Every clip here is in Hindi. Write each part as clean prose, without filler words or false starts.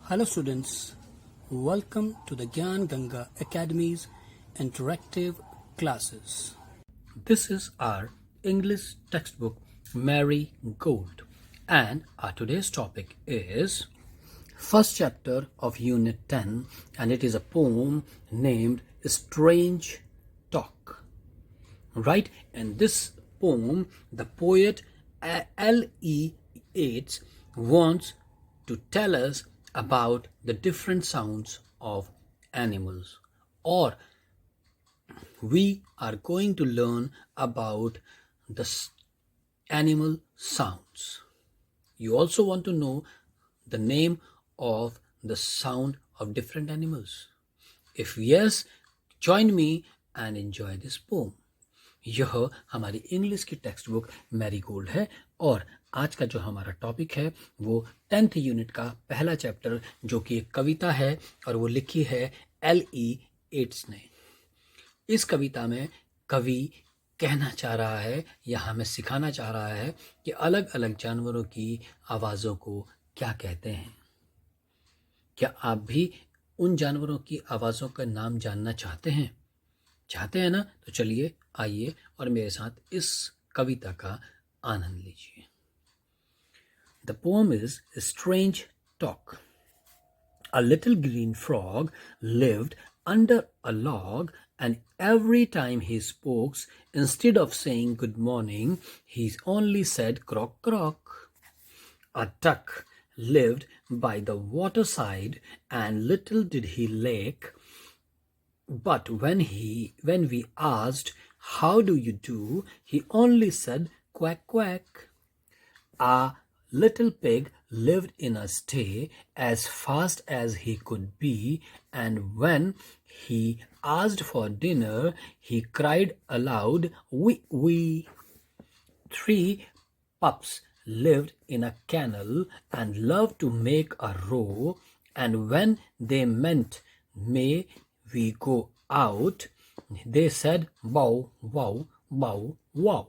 Hello students, welcome to the Gyan Ganga Academy's interactive classes. This is our English textbook Mary Gold, and our today's topic is first chapter of Unit 10, and it is a poem named Strange Talk. Right? In this poem, the poet L.E. Yeats wants to tell us about the different sounds of animals, or we are going to learn about the animal sounds. You also want to know the name of the sound of different animals. If yes, join me and enjoy this poem. यह हमारी इंग्लिश की टेक्स्ट बुक मैरी गोल्ड है और आज का जो हमारा टॉपिक है वो 10th यूनिट का पहला चैप्टर जो कि एक कविता है और वो लिखी है L.E. येट्स ने। इस कविता में कवि कहना चाह रहा है या हमें सिखाना चाह रहा है कि अलग अलग जानवरों की आवाज़ों को क्या कहते हैं। क्या आप भी उन जानवरों की आवाज़ों का नाम जानना चाहते हैं ना? तो चलिए आइए और मेरे साथ इस कविता का आनंद लीजिए। The poem is Strange Talk. A little green frog lived under a log, and every time he spoke, instead of saying good morning, he only said croak croak. A duck lived by the waterside, and little did he lack. But when we asked, how do you do, he only said quack quack. A little pig lived in a sty as fast as he could be, and when he asked for dinner, he cried aloud, wee wee. 3 pups lived in a kennel and loved to make a row, and when they meant, may we go out, they said bow wow bow wow.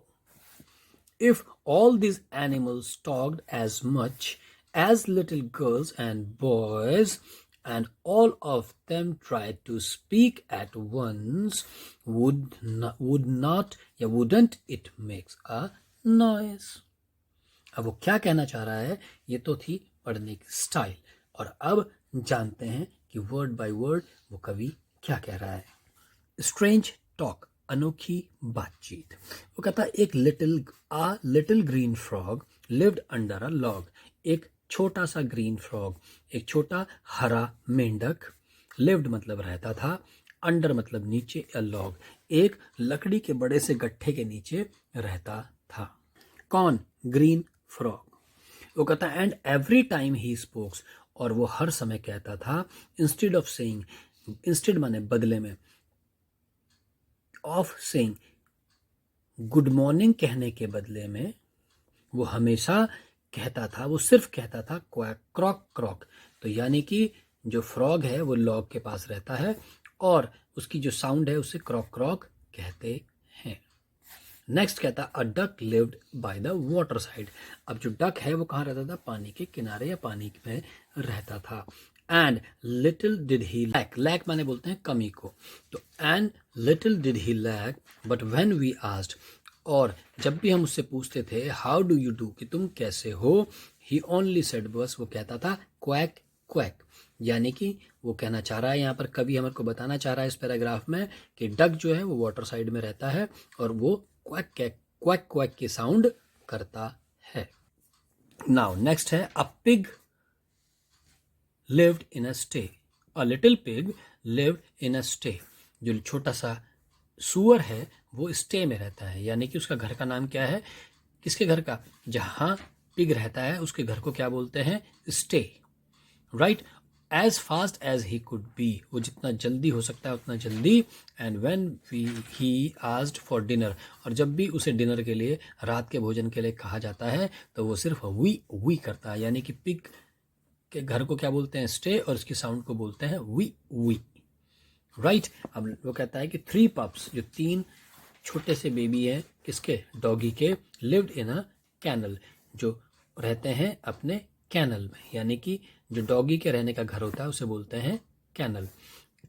If all these animals talked as much as little girls and boys, and all of them tried to speak at once, wouldn't it make a noise? अब वो क्या कहना चाह रहा है, ये तो थी पढ़ने की स्टाइल, और अब जानते हैं कि वर्ड बाय वर्ड वो कवि क्या कह रहा है। स्ट्रेंज टॉक, अनोखी बातचीत। वो कहता है एक little green frog lived under a log. एक छोटा सा ग्रीन फ्रॉग, एक छोटा हरा मेंढक, लिव्ड मतलब रहता था, अंडर मतलब नीचे, अ लॉग एक लकड़ी के बड़े से गट्ठे के नीचे रहता था। कौन? Green frog. वो कहता है and every time he spokes, और वो हर समय कहता था, इंस्टेड ऑफ सेइंग, इंस्टेड माने बदले में, ऑफ सेइंग गुड मॉर्निंग कहने के बदले में वो हमेशा कहता था, वो सिर्फ कहता था क्वैक क्रॉक क्रॉक। तो यानी कि जो फ्रॉग है वो लॉग के पास रहता है और उसकी जो साउंड है उसे क्रॉक क्रॉक कहते हैं। नेक्स्ट कहता a duck lived by the water side. अब जो डक है वो कहाँ रहता था? पानी के किनारे या पानी में रहता था। And little did he lack माने बोलते हैं कमी को, तो and little did he lack but when we asked, और जब भी हम उससे पूछते थे हाउ डू यू डू, कि तुम कैसे हो, ही ओनली सेड, बस वो कहता था क्वैक क्वैक। यानी कि वो कहना चाह रहा है, यहाँ पर कवि हमारे को बताना चाह रहा है इस पैराग्राफ में कि डक जो है वो वाटर साइड में रहता है और वो क्वैक क्वैक क्वैक की साउंड करता है। नाउ नेक्स्ट है a pig lived in a stay. A little pig lived in a stay. जो छोटा सा सुअर है वो स्टे में रहता है, यानी कि उसका घर का नाम क्या है? किसके घर का? जहां पिग रहता है उसके घर को क्या बोलते हैं? Stay. Right? As fast as he could be, वो जितना जल्दी हो सकता है उतना जल्दी। And when he asked for dinner, और जब भी उसे डिनर के लिए, रात के भोजन के लिए कहा जाता है तो वो सिर्फ वी करता है, यानी कि पिग के घर को क्या बोलते हैं? स्टे, और उसकी साउंड को बोलते हैं वी। राइट? अब वो कहता है कि 3 पप्स, जो 3 छोटे से बेबी हैं, किसके? डॉगी के, लिव्ड इन अ कैनल, जो रहते हैं अपने कैनल में, यानी कि जो डॉगी के रहने का घर होता है उसे बोलते हैं kennel.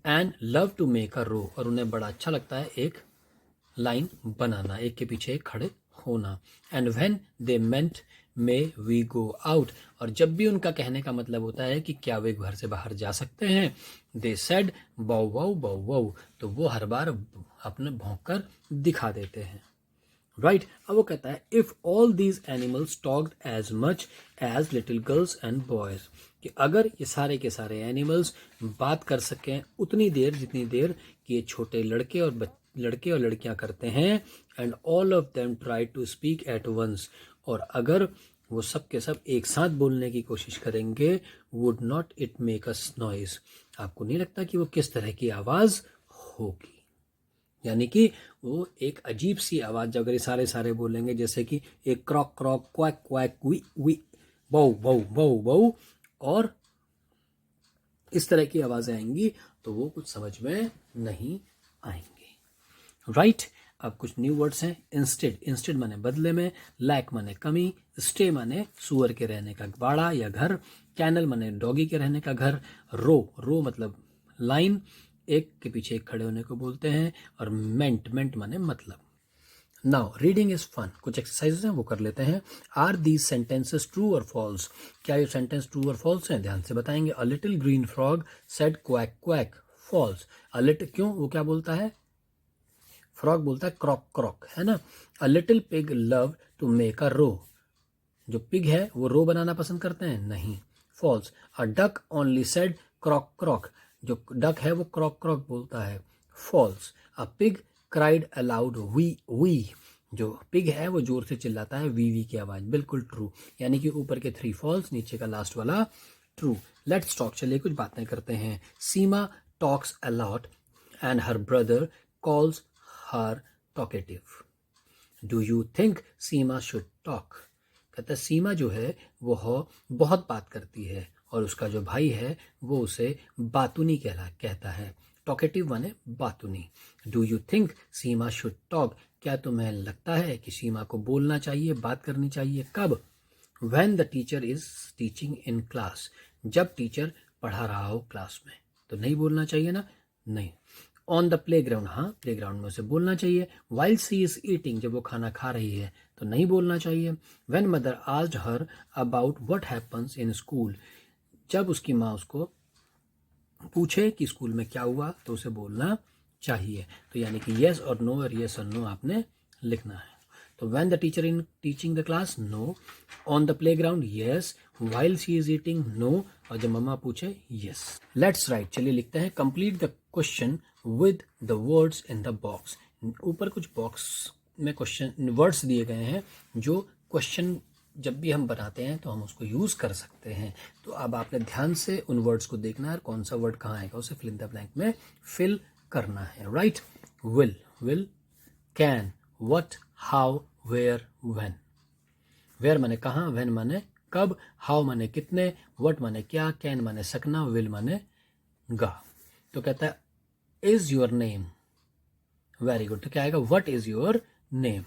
And love to make a row, और उन्हें बड़ा अच्छा लगता है एक लाइन बनाना, एक के पीछे एक खड़े होना। And when they meant may we go out, और जब भी उनका कहने का मतलब होता है कि क्या वे घर से बाहर जा सकते हैं, दे सेड बाउ वाउ बाउ वाउ, तो वो हर बार अपने भौंक कर दिखा देते हैं। राइट अब वो कहता है if all these animals talked as much as little girls and boys, कि अगर ये सारे के सारे एनिमल्स बात कर सकें उतनी देर जितनी देर कि ये छोटे लड़के और लड़कियां करते हैं, and all of them try to speak at once, और अगर वो सब के सब एक साथ बोलने की कोशिश करेंगे, would not it make us noise, आपको नहीं लगता कि वो किस तरह की आवाज होगी। यानी कि वो एक अजीब सी आवाज, जब अगर ये सारे बोलेंगे, जैसे कि एक क्रॉक क्रॉक क्वैक क्वैक वी वी बऊ बऊ बऊ बऊ, और इस तरह की आवाजें आएंगी तो वो कुछ समझ में नहीं आएंगे। राइट अब कुछ न्यू वर्ड्स हैं। इंस्टेड माने बदले में, लैक माने कमी, स्टे माने सुअर के रहने का बाड़ा या घर, कैनल माने डॉगी के रहने का घर, रो मतलब लाइन, एक के पीछे एक खड़े होने को बोलते हैं, और मेंट माने मतलब। नाउ रीडिंग इज फन, कुछ एक्सरसाइजेस हैं वो कर लेते हैं। आर दीज सेंटेंसेस ट्रू और फॉल्स, क्या ये सेंटेंस ट्रू और फॉल्स हैं, ध्यान से बताएंगे। A little green frog said quack quack, false. A little, क्यों, वो क्या बोलता है, फ्रॉग बोलता है क्रॉक क्रॉक, है ना। A little pig love to make a row, जो पिग है वो रो बनाना पसंद करते हैं, नहीं, false. A duck only said croak croak, जो डक है वो क्रॉक क्रॉक बोलता है, false. A pig cried aloud wee wee, जो पिग है वो जोर से चिल्लाता है वी की आवाज, बिल्कुल ट्रू। यानी कि ऊपर के 3 फॉल्स, नीचे का लास्ट वाला ट्रू। लेट्स टॉक, चलिए कुछ बातें करते हैं। Seema talks a lot and her brother calls her talkative. Do you think Seema should talk, कहता है सीमा जो है वो बहुत बात करती है, और उसका जो भाई है वो उसे बातूनी कहता है। टॉकेटिव माने बातूनी। Do you think Seema should talk, क्या तुम्हें लगता है कि सीमा को बोलना चाहिए, बात करनी चाहिए, कब। When the teacher is teaching in class, जब टीचर पढ़ा रहा हो क्लास में, तो नहीं बोलना चाहिए ना, नहीं। ऑन द प्ले ग्राउंड, हाँ प्ले ग्राउंड में उसे बोलना चाहिए। वाइल सी इज ईटिंग, जब वो खाना खा रही है तो नहीं बोलना चाहिए। When mother asked her about what happens in school, जब उसकी माँ उसको पूछे कि स्कूल में क्या हुआ तो उसे बोलना चाहिए। तो यानी कि येस और नो, और येस और नो आपने लिखना है। तो when the teacher in teaching the class, no. On the play yes. While she is eating, no. और जब मम्मा पूछे, येस। लेट्स राइट, चलिए लिखते हैं। Complete the question with the words in the box, ऊपर कुछ बॉक्स में क्वेश्चन वर्ड्स दिए गए हैं, जो क्वेश्चन जब भी हम बनाते हैं तो हम उसको यूज कर सकते हैं। तो अब आपने ध्यान से उन वर्ड्स को देखना है, और कौन सा वर्ड कहाँ आएगा उसे फिल इन द ब्लैंक में फिल करना है। Right will, can, what, how, where, when. Where माने कहाँ, व्हेन माने कब, हाउ माने कितने, व्हाट माने क्या, कैन माने सकना, विल माने गा। तो कहता है is your name, very good, तो क्या आएगा, व्हाट इज योर नेम।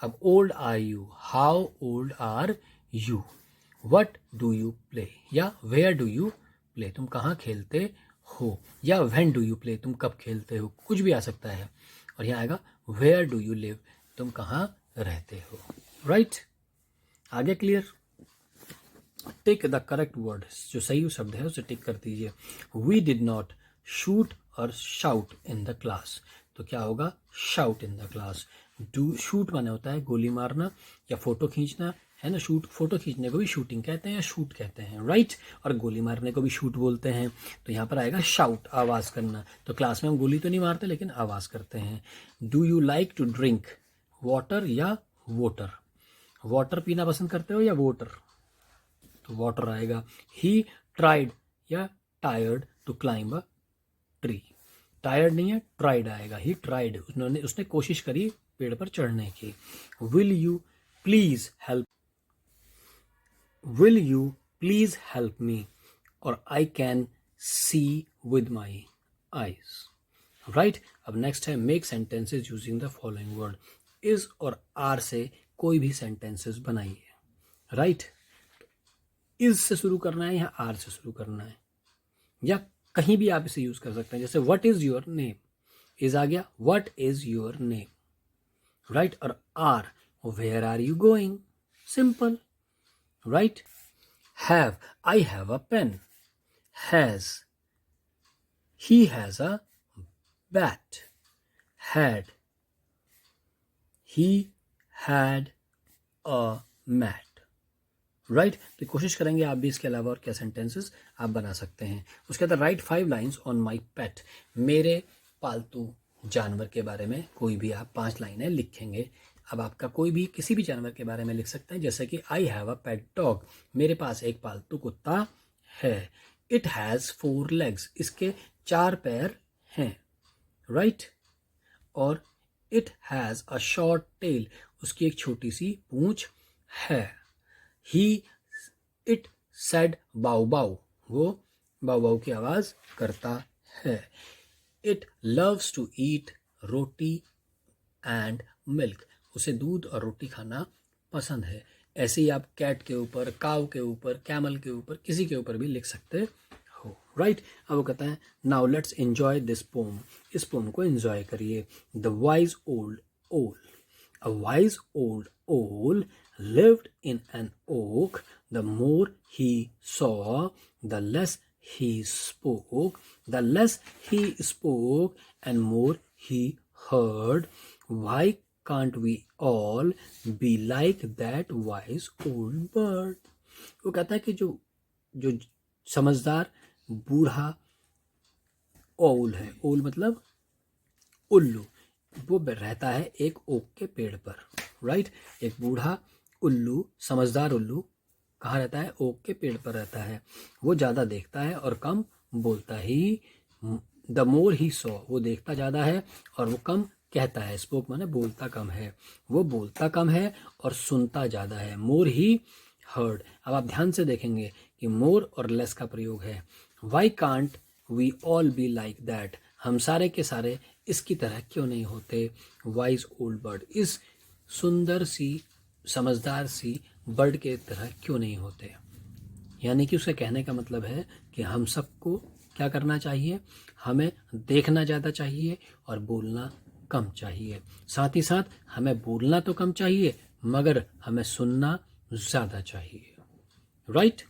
अब old are you, how old are you, what do you play, या वेयर डू यू प्ले, तुम कहाँ खेलते हो, या व्हेन डू यू प्ले, तुम कब खेलते हो, कुछ भी आ सकता है। और यहाँ आएगा वेयर डू यू लिव, तुम कहाँ रहते हो। राइट आगे clear. Tick the correct word, जो सही शब्द है उसे टिक कर दीजिए। वी डिड नॉट शूट और शाउट इन द क्लास, तो क्या होगा, shout in the class. Do, shoot माने होता है गोली मारना या फोटो खींचना, है ना। शूट, फोटो खींचने को भी शूटिंग कहते हैं या शूट कहते हैं, राइट। और गोली मारने को भी शूट बोलते हैं। तो यहाँ पर आएगा शाउट, आवाज करना। तो क्लास में हम गोली तो नहीं मारते लेकिन आवाज करते हैं। Do you like to drink water या वोटर, वाटर पीना पसंद करते हो या वोटर, तो वाटर आएगा। ही ट्राइड या tired to climb a tree, tired नहीं है, ट्राइड आएगा। ही ट्राइड, उसने कोशिश करी पेड़ पर चढ़ने की। Will you please help, will you please help me, और I can see with my eyes. Right अब नेक्स्ट है make sentences using the following word. Is और आर से कोई भी सेंटेंसेस बनाइए। राइट इज से शुरू करना है या आर से शुरू करना है, या कहीं भी आप इसे यूज कर सकते हैं। जैसे what is your name, is आ गया, what is your name, right. और are, where are you going, simple, right. Have, I have a pen, has, he has a bat, had, he had a mat, राइट। तो कोशिश करेंगे आप भी इसके अलावा और क्या सेंटेंसेस आप बना सकते हैं। उसके बाद राइट 5 लाइन्स ऑन माई पेट, मेरे पालतू जानवर के बारे में कोई भी आप 5 लाइनें लिखेंगे। अब आपका कोई भी किसी भी जानवर के बारे में लिख सकते हैं, जैसे कि आई हैव अ पेट डॉग, मेरे पास एक पालतू कुत्ता है। इट हैज़ 4 legs, इसके 4 पैर हैं, राइट। और it has a short tail, उसकी एक छोटी सी पूंछ है। ही, इट सेड बाउ बाउ, वो बाउ बाउ की आवाज करता है। It loves to eat roti and milk, उसे दूध और रोटी खाना पसंद है। ऐसे ही आप कैट के ऊपर, काऊ के ऊपर, कैमल के ऊपर, किसी के ऊपर भी लिख सकते हो, राइट। अब वो कहता है now let's enjoy this pome, इस पोम को एंजॉय करिए। द वाइज ओल्ड ओल, अ वाइज ओल्ड ओल lived in an oak, the more he saw, the less he spoke, the less he spoke and more he heard. Why can't we all be like that wise old bird? वो कहता है कि जो जो समझदार बूढ़ा ओल है, ओल मतलब उल्लू, वो रहता है एक ओक के पेड़ पर, राइट। एक बूढ़ा उल्लू, समझदार उल्लू कहाँ रहता है? ओक के पेड़ पर रहता है। वो ज़्यादा देखता है और कम बोलता ही। द मोर ही सॉ, वो देखता ज़्यादा है और वो कम कहता है। स्पोक माने बोलता कम है, वो बोलता कम है और सुनता ज़्यादा है। मोर ही हर्ड, अब आप ध्यान से देखेंगे कि मोर और लेस का प्रयोग है। Why can't we all be like that, हम सारे के सारे इसकी तरह क्यों नहीं होते? वाइज ओल्ड बर्ड, इस सुंदर सी समझदार सी बर्ड के तरह क्यों नहीं होते? यानी कि उसके कहने का मतलब है कि हम सबको क्या करना चाहिए? हमें देखना ज़्यादा चाहिए और बोलना कम चाहिए। साथ ही साथ हमें बोलना तो कम चाहिए मगर हमें सुनना ज़्यादा चाहिए, राइट।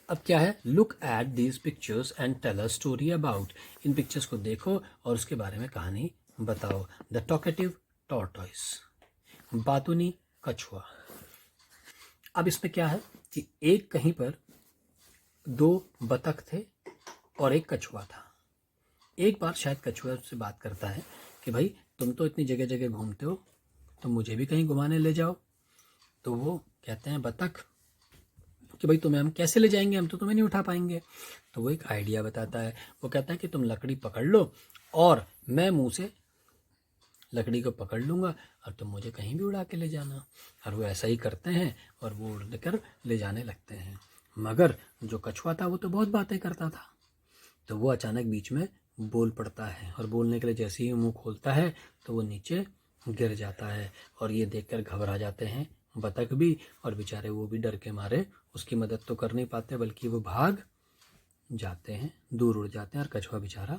अब क्या है? Look at these pictures and tell a story about, इन पिक्चर्स को देखो और उसके बारे में कहानी बताओ। द टॉकेटिव टॉर्टॉइस, बातूनी कछुआ। अब इसमें क्या है कि एक कहीं पर 2 बतख थे और एक कछुआ था। एक बार शायद कछुआ उससे बात करता है कि भाई तुम तो इतनी जगह जगह घूमते हो, तो मुझे भी कहीं घुमाने ले जाओ। तो वो कहते हैं बतख कि भाई तुम्हें हम कैसे ले जाएंगे, हम तो तुम्हें नहीं उठा पाएंगे। तो वो एक आइडिया बताता है। वो कहता है कि तुम लकड़ी पकड़ लो और मैं मुंह से लकड़ी को पकड़ लूँगा और तुम मुझे कहीं भी उड़ा के ले जाना। और वो ऐसा ही करते हैं और वो उड़ कर ले जाने लगते हैं। मगर जो कछुआ था वो तो बहुत बातें करता था। तो वो अचानक बीच में बोल पड़ता है और बोलने के लिए जैसे ही मुंह खोलता है तो वो नीचे गिर जाता है। और ये देखकर घबरा जाते हैं बतख भी, और बेचारे वो भी डर के मारे उसकी मदद तो कर नहीं पाते बल्कि वो भाग जाते हैं, दूर उड़ जाते हैं और कछुआ बेचारा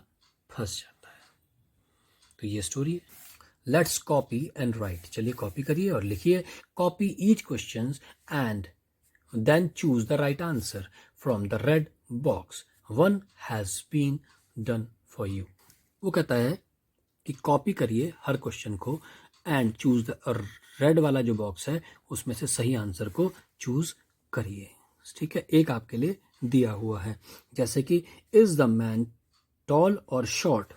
फंस जाता है। तो ये स्टोरी है। लेट्स कॉपी एंड राइट, चलिए कॉपी करिए और लिखिए। Copy each question and then choose the right answer from the red box, one has been done for you. वो कहता है कि कॉपी करिए हर क्वेश्चन को एंड चूज द रेड वाला जो बॉक्स है उसमें से सही आंसर को चूज करिए, ठीक है। एक आपके लिए दिया हुआ है, जैसे कि is the man tall or short,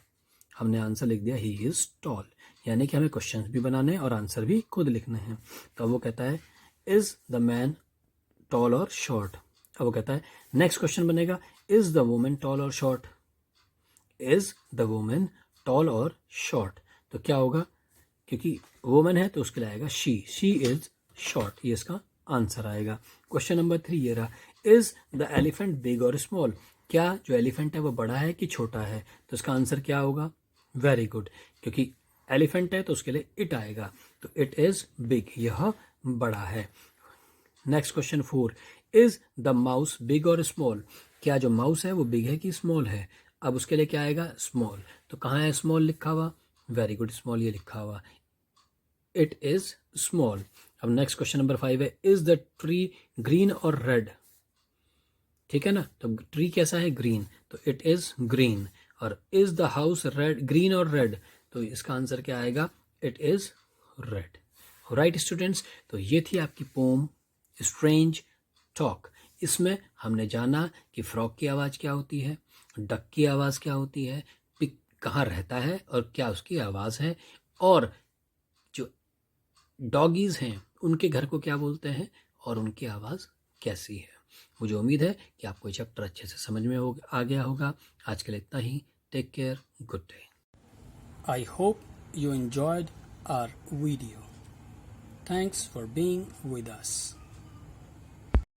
हमने आंसर लिख दिया ही इज टॉल, यानी कि हमें क्वेश्चंस भी बनाने और आंसर भी खुद लिखने हैं। तो वो कहता है is the man tall or short. अब वो कहता है नेक्स्ट क्वेश्चन बनेगा is the woman tall or short, is the woman tall or short. तो क्या होगा, क्योंकि वुमेन है तो उसके लिए आएगा शी इज शॉर्ट, ये इसका आंसर आएगा। क्वेश्चन नंबर 3 ये रहा, इज द एलिफेंट बिग और स्मॉल, क्या जो एलिफेंट है वो बड़ा है कि छोटा है? तो इसका आंसर क्या होगा? वेरी गुड, क्योंकि एलिफेंट है तो उसके लिए इट आएगा, तो इट इज बिग, यह बड़ा है। Next question 4, is the mouse big और स्मॉल, क्या जो माउस है वो बिग है कि स्मॉल है? अब उसके लिए क्या आएगा? स्मॉल। तो कहाँ है स्मॉल लिखा हुआ? वेरी गुड, स्मॉल ये लिखा हुआ, इट इज स्मॉल। अब नेक्स्ट क्वेश्चन नंबर 5 है, इज द ट्री ग्रीन और रेड? ठीक है ना, तो ट्री कैसा है? ग्रीन, तो इट इज ग्रीन। और is the house red, green और रेड, तो इसका आंसर क्या आएगा? It is red. Right students, तो ये थी आपकी पोम स्ट्रेंज टॉक। इसमें हमने जाना कि फ्रॉग की आवाज़ क्या होती है, डक की आवाज़ क्या होती है, पिग कहाँ रहता है और क्या उसकी आवाज़ है, और जो डॉगीज़ हैं उनके घर को क्या बोलते हैं और उनकी आवाज़ कैसी है। मुझे उम्मीद है कि आपको ये चैप्टर अच्छे से समझ में आ गया होगा। आज के लिए इतना ही। Take care, good day. I hope you enjoyed our video. Thanks for being with us.